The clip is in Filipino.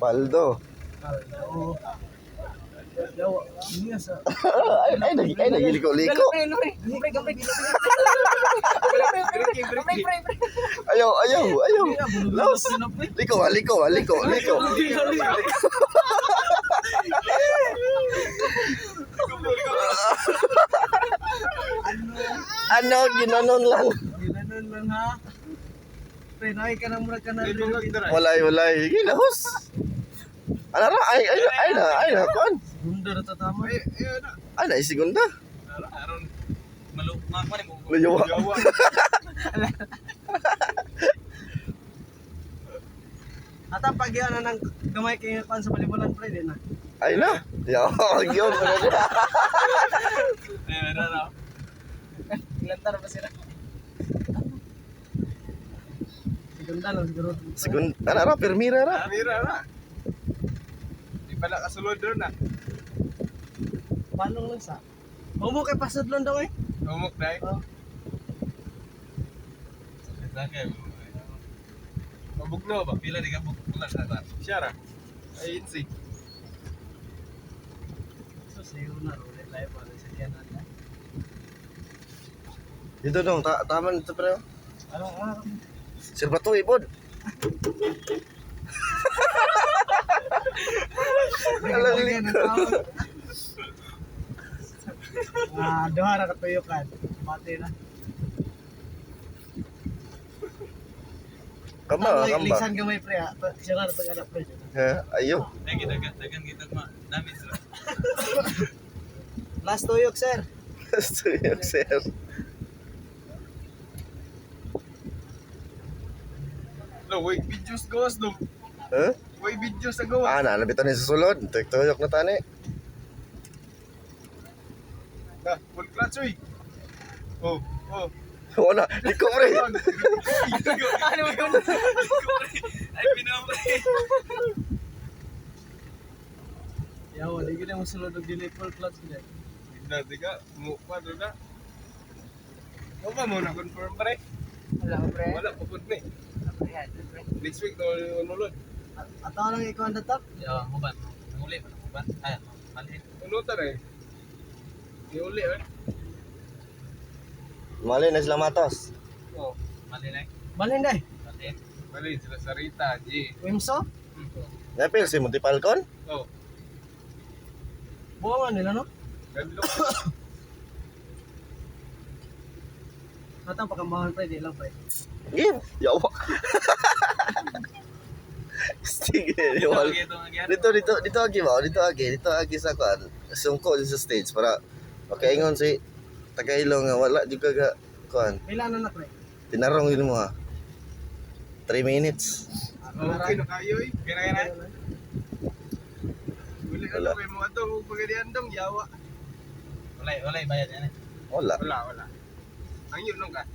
Paldo. Oo. Yawa. Iya sa. Ay, nagiliko-liko. Ayaw. Los. Liko. Ano, ginanon lang. Ginanon lang ha. Pre, naay ka na mura ka na. Walay. Ginahos. Ano ra? Ay na, kuan. Bunda na tatama. Ay na, segunda. Aron malukma pa ni mo. Layawa. Ata pag yan na ng gamay kayo pan sa balibulan pre din na. Ay na. Yawa, yun. Meron. Ilantar pa sila. Segunda lang siguro. Segunda, ano ra, permira ra. Mira na. Di pala kasulod doon na. Paano lang sa? Umo kay pasod lang daw eh. Umok dai. Oh. Sakay. Mabugno ba? Pila di ka bulan sa siya ra. Ayun si. So sayo na ulit live para sa kanan na. Dito dong, taman dito pre. Ano? Sir Batu ipod. Alam ni duha ra katuyukan. Mati na. Kamba. Lisan gamay pre ha. Sira na pag-anak pre. Ha, ayo. Ay kita ma. Dami sila. Last tuyok sir. Tuyok, sir. No, wait, videos gawas no. Ha? Wait, videos sa gawas. Nabitan ni sa sulod. Tuyok na tani. Na, full clutch oy. Oh. Wala, liko pre. Ano yun? Ay, pinapre. Yawa, di gina mo sulod og dili full clutch gid. Hindi ka, mukha doon na. Ano ba mo na-confirm pa rin? Wala pre. Wala, pupod na eh. Next week, nulod. Ato lang ikaw ang datak. Yeah, huban. Nanguli ba? Huban? Ay, mali. Unutan eh. Iuli eh. Mali na sila matos. Oh, mali na eh. Balhin day. Mali. Mali, sila Sarita, G. Wimso? Napil si Monte Falcon. Oh, Buwangan nila no? gandlo. Atang pakambahan pre, di lang pre. Game. Yawa. Sige, wala. Dito agi sa kuan. Sungko sa stage para makaingon si Tagailong nga wala juga ga kuan. Pila na pre? Tinarong yun mo ha. 3 minutes. Okay na kayo eh. Kaya na. Uli ka na kayo mga ito. Huwag pagkadian dong, yawa. Walay, bayad yan eh. Wala. Wala. Ang yun lang ka.